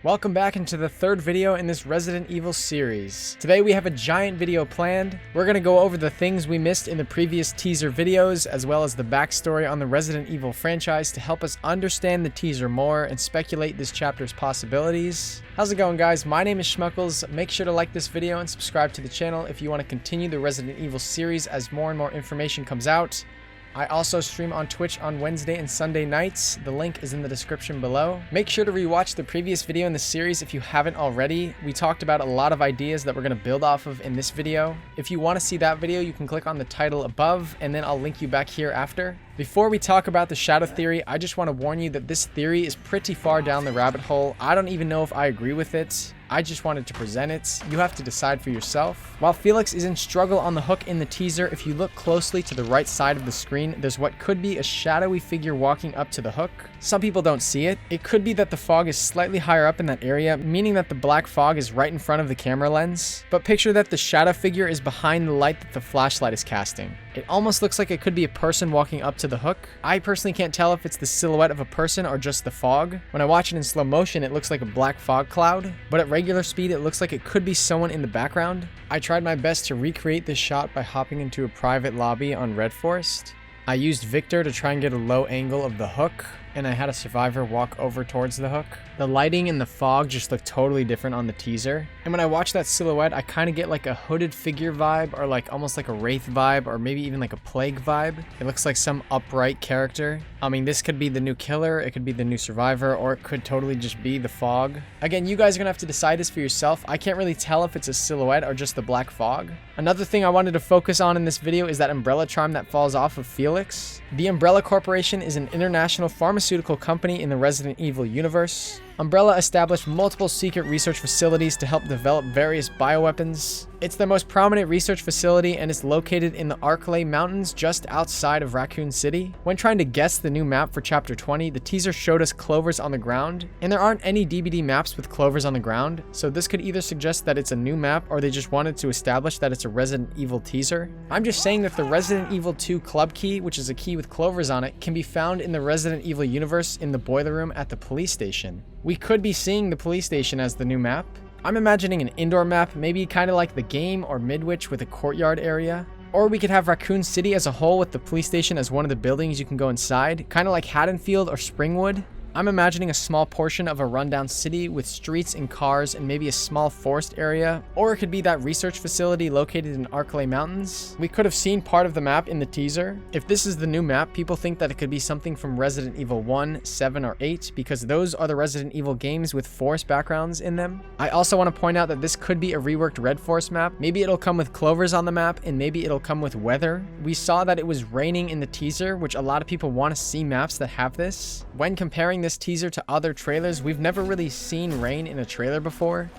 Welcome back into the third video in this Resident Evil series. Today we have a giant video planned. We're going to go over the things we missed in the previous teaser videos, as well as the backstory on the Resident Evil franchise to help us understand the teaser more and speculate this chapter's possibilities. How's it going, guys? My name is Schmuckles. Make sure to like this video and subscribe to the channel if you want to continue the Resident Evil series as more and more information comes out. I also stream on Twitch on Wednesday and Sunday nights. The link is in the description below. Make sure to rewatch the previous video in the series if you haven't already. We talked about a lot of ideas that we're going to build off of in this video. If you want to see that video, you can click on the title above, and then I'll link you back here after. Before we talk about the shadow theory, I just want to warn you that this theory is pretty far down the rabbit hole. I don't even know if I agree with it. I just wanted to present it. You have to decide for yourself. While Felix is in struggle on the hook in the teaser, if you look closely to the right side of the screen, there's what could be a shadowy figure walking up to the hook. Some people don't see it. It could be that the fog is slightly higher up in that area, meaning that the black fog is right in front of the camera lens. But picture that the shadow figure is behind the light that the flashlight is casting. It almost looks like it could be a person walking up to the hook. I personally can't tell if it's the silhouette of a person or just the fog. When I watch it in slow motion, it looks like a black fog cloud, but at regular speed, it looks like it could be someone in the background. I tried my best to recreate this shot by hopping into a private lobby on Red Forest. I used Victor to try and get a low angle of the hook, and I had a survivor walk over towards the hook. The lighting and the fog just look totally different on the teaser. And when I watch that silhouette, I kind of get like a hooded figure vibe, or like almost like a wraith vibe, or maybe even like a plague vibe. It looks like some upright character. I mean, this could be the new killer, it could be the new survivor, or it could totally just be the fog. Again, you guys are gonna have to decide this for yourself. I can't really tell if it's a silhouette or just the black fog. Another thing I wanted to focus on in this video is that umbrella charm that falls off of Felix. The Umbrella Corporation is an international pharmaceutical company in the Resident Evil universe. Umbrella established multiple secret research facilities to help develop various bioweapons. It's the most prominent research facility, and it's located in the Arklay Mountains just outside of Raccoon City. When trying to guess the new map for Chapter 20, the teaser showed us clovers on the ground, and there aren't any DBD maps with clovers on the ground, so this could either suggest that it's a new map or they just wanted to establish that it's a Resident Evil teaser. I'm just saying that the Resident Evil 2 club key, which is a key with clovers on it, can be found in the Resident Evil universe in the boiler room at the police station. We could be seeing the police station as the new map. I'm imagining an indoor map, maybe kind of like the game or Midwich with a courtyard area. Or we could have Raccoon City as a whole with the police station as one of the buildings you can go inside, kind of like Haddonfield or Springwood. I'm imagining a small portion of a rundown city with streets and cars and maybe a small forest area, or it could be that research facility located in Arklay Mountains. We could have seen part of the map in the teaser. If this is the new map, people think that it could be something from Resident Evil 1, 7, or 8, because those are the Resident Evil games with forest backgrounds in them. I also want to point out that this could be a reworked Red Forest map. Maybe it'll come with clovers on the map, and maybe it'll come with weather. We saw that it was raining in the teaser, which a lot of people want to see maps that have this. When comparing this teaser to other trailers, we've never really seen rain in a trailer before.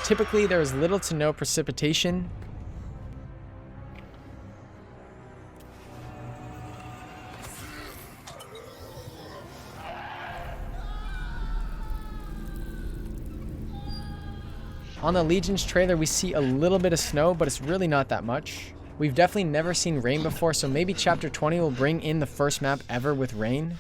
Typically, there is little to no precipitation. On the Legion's trailer, we see a little bit of snow, but it's really not that much. We've definitely never seen rain before, so maybe Chapter 20 will bring in the first map ever with rain.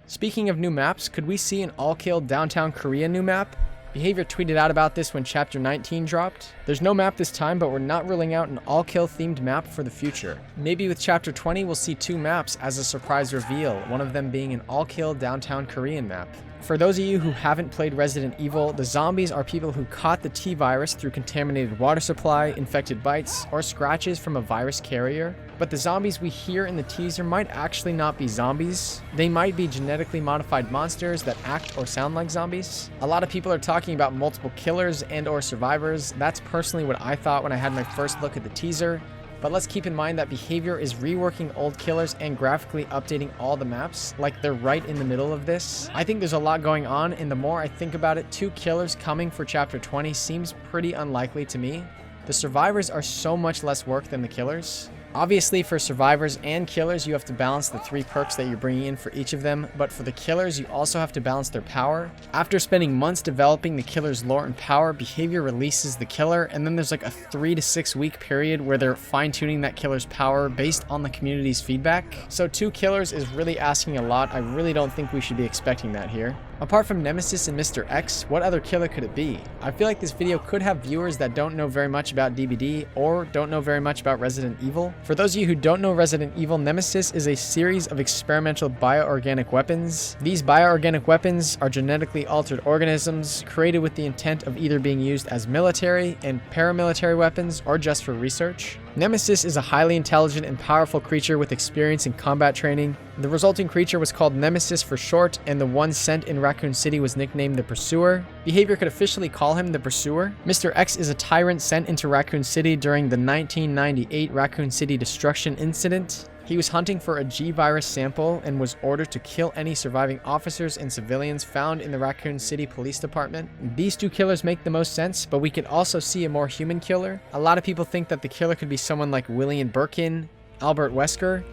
Speaking of new maps, could we see an all-kill downtown Korea new map? Behavior tweeted out about this when Chapter 19 dropped. There's no map this time, but we're not ruling out an all-kill themed map for the future. Maybe with Chapter 20 we'll see two maps as a surprise reveal, one of them being an all-kill downtown Korean map. For those of you who haven't played Resident Evil, the zombies are people who caught the T-virus through contaminated water supply, infected bites, or scratches from a virus carrier. But the zombies we hear in the teaser might actually not be zombies. They might be genetically modified monsters that act or sound like zombies. A lot of people are talking about multiple killers and or survivors. That's personally what I thought when I had my first look at the teaser. But let's keep in mind that Behavior is reworking old killers and graphically updating all the maps, like they're right in the middle of this. I think there's a lot going on, and the more I think about it, 2 killers coming for Chapter 20 seems pretty unlikely to me. The survivors are so much less work than the killers. Obviously, for survivors and killers, you have to balance the 3 perks that you're bringing in for each of them, but for the killers, you also have to balance their power. After spending months developing the killer's lore and power, Behavior releases the killer, and then there's like a 3 to 6 week period where they're fine-tuning that killer's power based on the community's feedback. So 2 killers is really asking a lot. I really don't think we should be expecting that here. Apart from Nemesis and Mr. X, what other killer could it be? I feel like this video could have viewers that don't know very much about DBD or don't know very much about Resident Evil. For those of you who don't know Resident Evil, Nemesis is a series of experimental bioorganic weapons. These bioorganic weapons are genetically altered organisms created with the intent of either being used as military and paramilitary weapons or just for research. Nemesis is a highly intelligent and powerful creature with experience in combat training. The resulting creature was called Nemesis for short, and the one sent in Raccoon City was nicknamed the Pursuer. Behavior could officially call him the Pursuer. Mr. X is a tyrant sent into Raccoon City during the 1998 Raccoon City destruction incident. He was hunting for a G-virus sample and was ordered to kill any surviving officers and civilians found in the Raccoon City Police Department. These 2 killers make the most sense, but we could also see a more human killer. A lot of people think that the killer could be someone like William Birkin, Albert Wesker,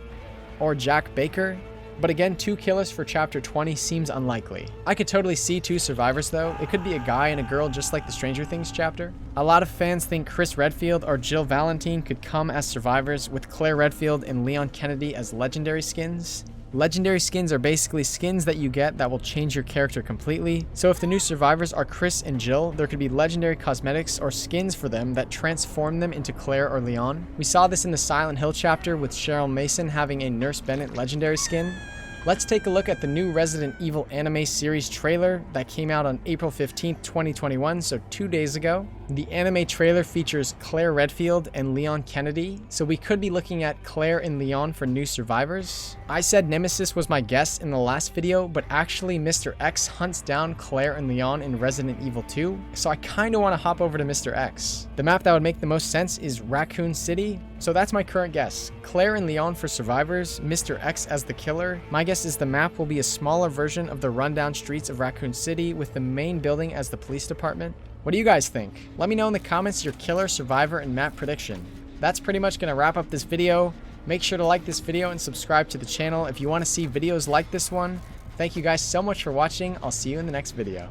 or Jack Baker. But again, 2 killers for Chapter 20 seems unlikely. I could totally see 2 survivors though. It could be a guy and a girl just like the Stranger Things chapter. A lot of fans think Chris Redfield or Jill Valentine could come as survivors, with Claire Redfield and Leon Kennedy as legendary skins. Legendary skins are basically skins that you get that will change your character completely. So if the new survivors are Chris and Jill, there could be legendary cosmetics or skins for them that transform them into Claire or Leon. We saw this in the Silent Hill chapter with Cheryl Mason having a Nurse Bennett legendary skin. Let's take a look at the new Resident Evil anime series trailer that came out on April 15th, 2021, so 2 days ago. The anime trailer features Claire Redfield and Leon Kennedy, so we could be looking at Claire and Leon for new survivors. I said Nemesis was my guess in the last video, but actually Mr. X hunts down Claire and Leon in Resident Evil 2, so I kinda wanna hop over to Mr. X. The map that would make the most sense is Raccoon City, so that's my current guess. Claire and Leon for survivors, Mr. X as the killer. My guess is the map will be a smaller version of the rundown streets of Raccoon City with the main building as the police department. What do you guys think? Let me know in the comments your killer, survivor, and map prediction. That's pretty much going to wrap up this video. Make sure to like this video and subscribe to the channel if you want to see videos like this one. Thank you guys so much for watching. I'll see you in the next video.